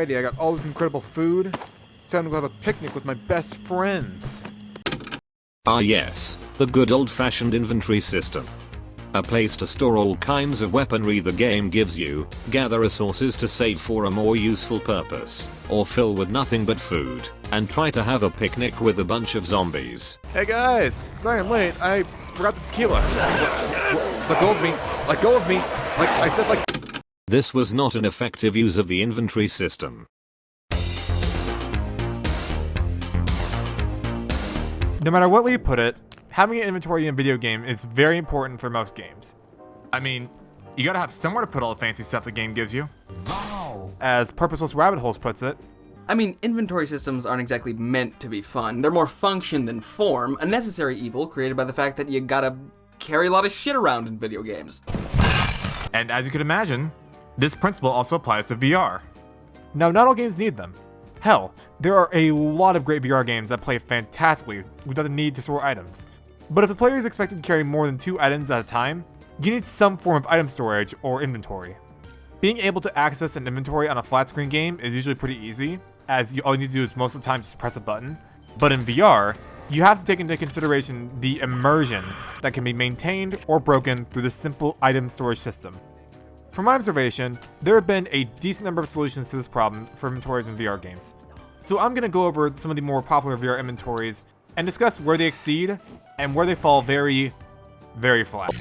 Alrighty, I got all this incredible food. It's time to go have a picnic with my best friends. Ah yes, the good old-fashioned inventory system. A place to store all kinds of weaponry the game gives you, gather resources to save for a more useful purpose, or fill with nothing but food, and try to have a picnic with a bunch of zombies. Hey guys, sorry I'm late. I forgot the tequila. Let go of me. Let go of me. Like I said, like. This was not an effective use of the inventory system. No matter what way you put it, having an inventory in a video game is very important for most games. I mean, you gotta have somewhere to put all the fancy stuff the game gives you. Wow. As Purposeless Rabbit Holes puts it. I mean, inventory systems aren't exactly meant to be fun. They're more function than form, a necessary evil created by the fact that you gotta carry a lot of shit around in video games. And as you can imagine, this principle also applies to VR. Now, not all games need them. Hell, there are a lot of great VR games that play fantastically without the need to store items. But if the player is expected to carry more than 2 items at a time, you need some form of item storage or inventory. Being able to access an inventory on a flat screen game is usually pretty easy, as all you need to do is most of the time just press a button. But in VR, you have to take into consideration the immersion that can be maintained or broken through the simple item storage system. From my observation, there have been a decent number of solutions to this problem for inventories in VR games. So I'm going to go over some of the more popular VR inventories and discuss where they exceed and where they fall very, very flat.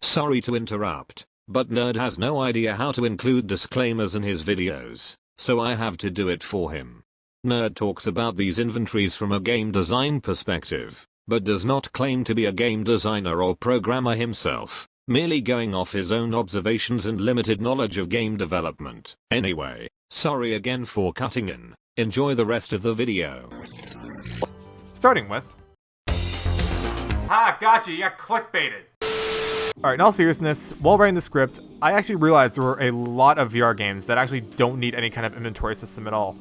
Sorry to interrupt, but Nerd has no idea how to include disclaimers in his videos, so I have to do it for him. Nerd talks about these inventories from a game design perspective, but does not claim to be a game designer or programmer himself, merely going off his own observations and limited knowledge of game development. Anyway, sorry again for cutting in. Enjoy the rest of the video. Starting with... Ah, gotcha, you got clickbaited. Alright, in all seriousness, while writing the script, I actually realized there were a lot of VR games that actually don't need any kind of inventory system at all.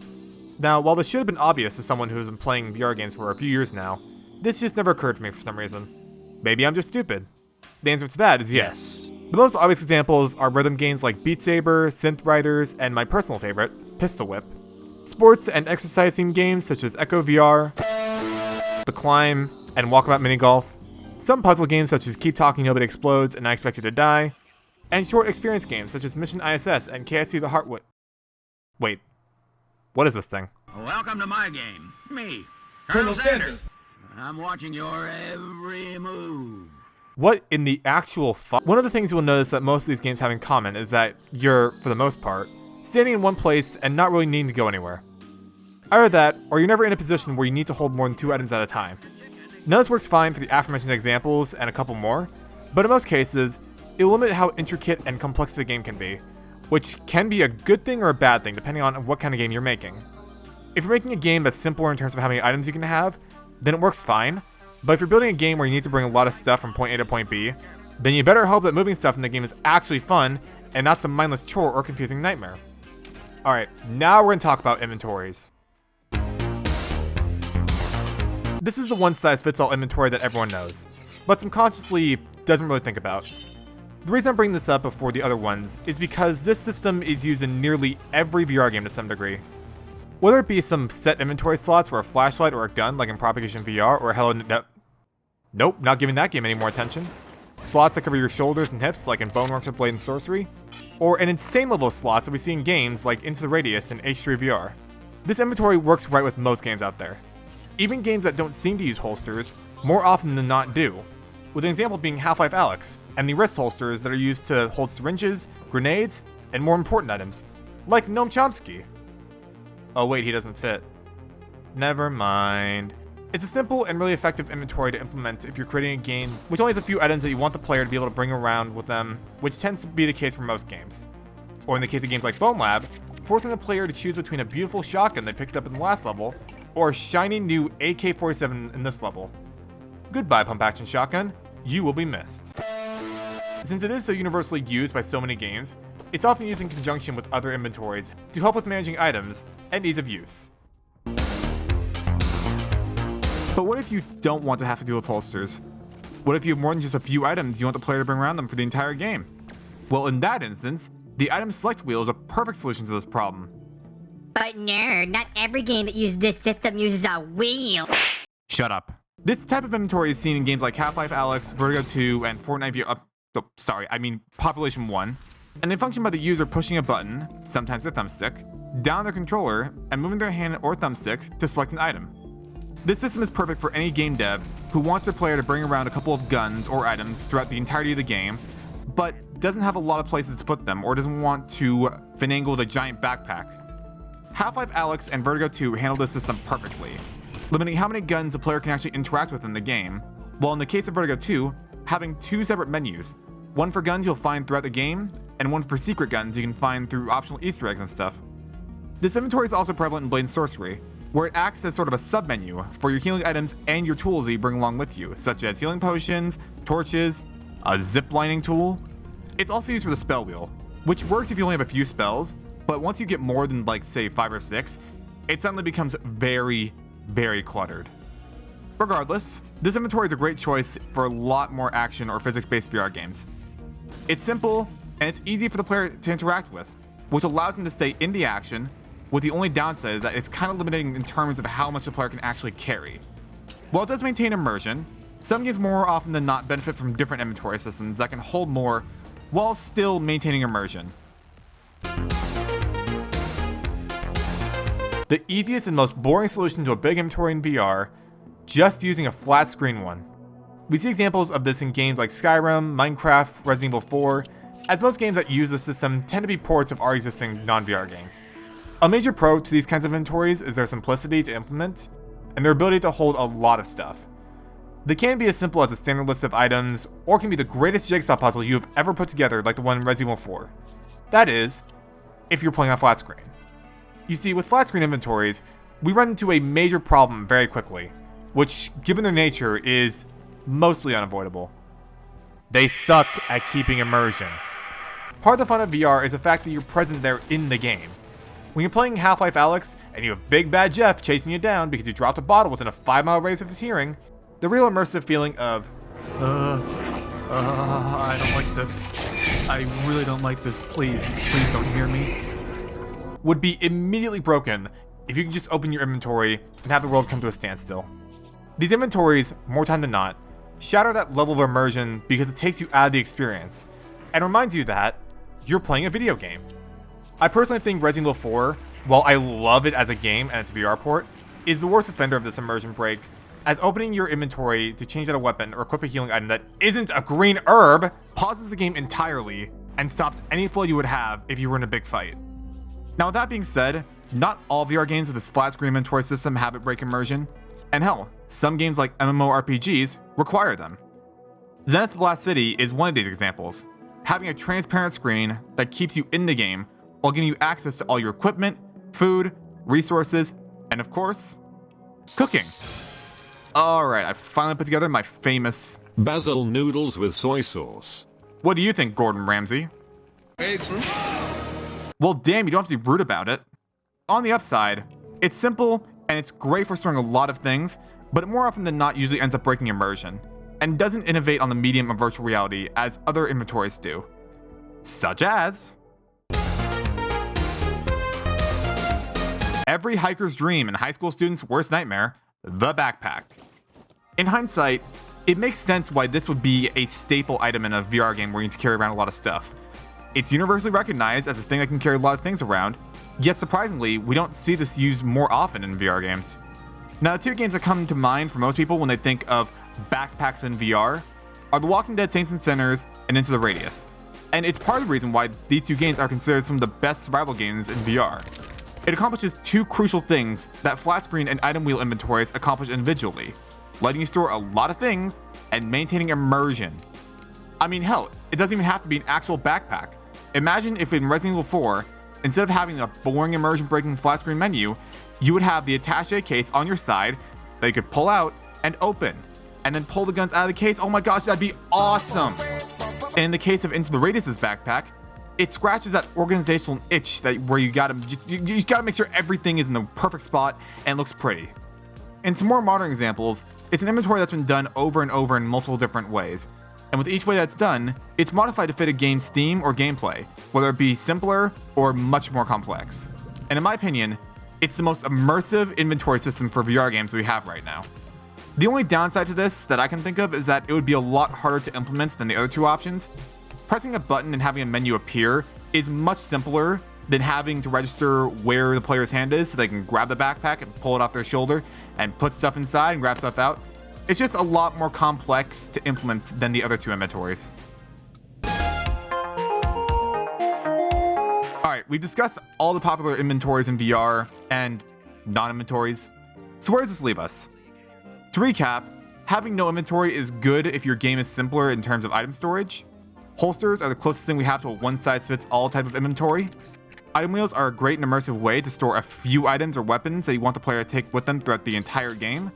Now, while this should have been obvious to someone who's been playing VR games for a few years now, this just never occurred to me for some reason. Maybe I'm just stupid. The answer to that is yes. The most obvious examples are rhythm games like Beat Saber, Synth Riders, and my personal favorite, Pistol Whip. Sports and exercise themed games such as Echo VR, The Climb, and Walkabout Mini Golf. Some puzzle games such as Keep Talking Nobody Explodes and I Expect You to Die. And short experience games such as Mission ISS and KFC The Heartwood. Wait, what is this thing? Welcome to my game. Me, Colonel Sanders. I'm watching your every move. What in the actual fuck? One of the things you will notice that most of these games have in common is that you're, for the most part, standing in one place and not really needing to go anywhere. Either that, or you're never in a position where you need to hold more than 2 items at a time. None of this works fine for the aforementioned examples and a couple more, but in most cases, it will limit how intricate and complex the game can be, which can be a good thing or a bad thing depending on what kind of game you're making. If you're making a game that's simpler in terms of how many items you can have, then it works fine. But if you're building a game where you need to bring a lot of stuff from point A to point B, then you better hope that moving stuff in the game is actually fun and not some mindless chore or confusing nightmare. Alright, now we're going to talk about inventories. This is the one-size-fits-all inventory that everyone knows, but subconsciously doesn't really think about. The reason I'm bringing this up before the other ones is because this system is used in nearly every VR game to some degree. Whether it be some set inventory slots for a flashlight or a gun like in Propagation VR or Nope, not giving that game any more attention. Slots that cover your shoulders and hips like in Bone Rusher Blade and Sorcery, or an insane level of slots that we see in games like Into the Radius and H3 VR. This inventory works right with most games out there. Even games that don't seem to use holsters, more often than not do, with an example being Half-Life Alyx, and the wrist holsters that are used to hold syringes, grenades, and more important items, like Noam Chomsky. Oh wait, he doesn't fit. Never mind. It's a simple and really effective inventory to implement if you're creating a game which only has a few items that you want the player to be able to bring around with them, which tends to be the case for most games. Or in the case of games like Bone Lab, forcing the player to choose between a beautiful shotgun they picked up in the last level, or a shiny new AK-47 in this level. Goodbye, pump action shotgun, you will be missed. Since it is so universally used by so many games, it's often used in conjunction with other inventories to help with managing items and ease of use. But what if you don't want to have to deal with holsters? What if you have more than just a few items you want the player to bring around them for the entire game? Well, in that instance, the item select wheel is a perfect solution to this problem. But nerd, not every game that uses this system uses a wheel. Shut up. This type of inventory is seen in games like Half-Life Alyx, Vertigo 2, and Fortnite Population 1. And they function by the user pushing a button, sometimes their thumbstick, down their controller, and moving their hand or thumbstick to select an item. This system is perfect for any game dev who wants their player to bring around a couple of guns or items throughout the entirety of the game, but doesn't have a lot of places to put them or doesn't want to finagle the giant backpack. Half-Life Alyx and Vertigo 2 handle this system perfectly, limiting how many guns a player can actually interact with in the game, while in the case of Vertigo 2, having two separate menus, one for guns you'll find throughout the game, and one for secret guns you can find through optional Easter eggs and stuff. This inventory is also prevalent in Blade and Sorcery, where it acts as sort of a sub-menu for your healing items and your tools that you bring along with you, such as healing potions, torches, a zip-lining tool. It's also used for the spell wheel, which works if you only have a few spells, but once you get more than like say 5 or 6, it suddenly becomes very, very cluttered. Regardless, this inventory is a great choice for a lot more action or physics-based VR games. It's simple, and it's easy for the player to interact with, which allows them to stay in the action, with the only downside is that it's kind of limiting in terms of how much the player can actually carry. While it does maintain immersion, some games more often than not benefit from different inventory systems that can hold more while still maintaining immersion. The easiest and most boring solution to a big inventory in VR, just using a flat screen one. We see examples of this in games like Skyrim, Minecraft, Resident Evil 4, as most games that use this system tend to be ports of already existing non-VR games. A major pro to these kinds of inventories is their simplicity to implement, and their ability to hold a lot of stuff. They can be as simple as a standard list of items, or can be the greatest jigsaw puzzle you have ever put together like the one in Resident Evil 4. That is, if you're playing on flat screen. You see, with flat screen inventories, we run into a major problem very quickly, which, given their nature, is mostly unavoidable. They suck at keeping immersion. Part of the fun of VR is the fact that you're present there in the game. When you're playing Half-Life Alyx and you have Big Bad Jeff chasing you down because you dropped a bottle within a 5-mile radius of his hearing, the real immersive feeling of, I don't like this. I really don't like this. Please don't hear me, would be immediately broken if you could just open your inventory and have the world come to a standstill. These inventories, more time than not, shatter that level of immersion because it takes you out of the experience, and reminds you that you're playing a video game. I personally think Resident Evil 4, while I love it as a game and its VR port, is the worst offender of this immersion break, as opening your inventory to change out a weapon or equip a healing item that isn't a green herb pauses the game entirely and stops any flow you would have if you were in a big fight. Now with that being said, not all VR games with this flat screen inventory system have it break immersion, and hell, some games like MMORPGs require them. Zenith of the Last City is one of these examples, having a transparent screen that keeps you in the game while giving you access to all your equipment, food, resources, and of course, cooking. Alright, I finally put together my famous basil noodles with soy sauce. What do you think, Gordon Ramsay? Well, damn, you don't have to be rude about it. On the upside, it's simple and it's great for storing a lot of things, but it more often than not usually ends up breaking immersion, and doesn't innovate on the medium of virtual reality as other inventories do. Such as every hiker's dream and high school student's worst nightmare, the backpack. In hindsight, it makes sense why this would be a staple item in a VR game where you need to carry around a lot of stuff. It's universally recognized as a thing that can carry a lot of things around, yet surprisingly, we don't see this used more often in VR games. Now, the two games that come to mind for most people when they think of backpacks in VR are The Walking Dead Saints and Sinners and Into the Radius. And it's part of the reason why these two games are considered some of the best survival games in VR. It accomplishes two crucial things that flat screen and item wheel inventories accomplish individually, letting you store a lot of things and maintaining immersion. I mean, hell, it doesn't even have to be an actual backpack. Imagine if in Resident Evil 4, instead of having a boring immersion-breaking flat screen menu, you would have the attaché case on your side that you could pull out and open, and then pull the guns out of the case. Oh my gosh, that'd be awesome! And in the case of Into the Radius' backpack, it scratches that organizational itch that where you gotta make sure everything is in the perfect spot and looks pretty. In some more modern examples, it's an inventory that's been done over and over in multiple different ways. And with each way that's done, it's modified to fit a game's theme or gameplay, whether it be simpler or much more complex. And in my opinion, It's the most immersive inventory system for VR games we have right now. The only downside to this that I can think of is that it would be a lot harder to implement than the other two options. Pressing a button and having a menu appear is much simpler than having to register where the player's hand is so they can grab the backpack and pull it off their shoulder and put stuff inside and grab stuff out. It's just a lot more complex to implement than the other two inventories. Alright, we've discussed all the popular inventories in VR and non-inventories. So where does this leave us? To recap, having no inventory is good if your game is simpler in terms of item storage. Holsters are the closest thing we have to a one-size-fits-all type of inventory. Item wheels are a great and immersive way to store a few items or weapons that you want the player to take with them throughout the entire game.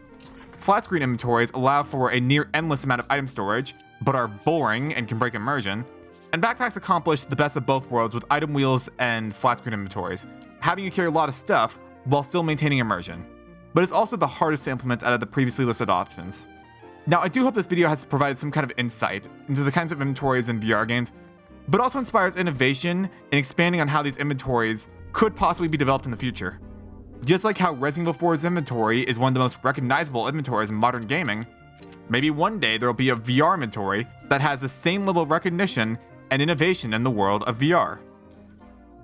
Flatscreen inventories allow for a near endless amount of item storage, but are boring and can break immersion. And backpacks accomplish the best of both worlds with item wheels and flat-screen inventories, having you carry a lot of stuff while still maintaining immersion. But it's also the hardest to implement out of the previously listed options. Now, I do hope this video has provided some kind of insight into the kinds of inventories in VR games, but also inspires innovation in expanding on how these inventories could possibly be developed in the future. Just like how Resident Evil 4's inventory is one of the most recognizable inventories in modern gaming, maybe one day there will be a VR inventory that has the same level of recognition and innovation in the world of VR.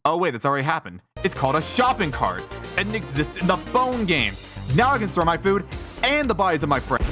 Oh wait, that's already happened. It's called a shopping cart, and it exists in the phone games. Now I can store my food and the bodies of my friends.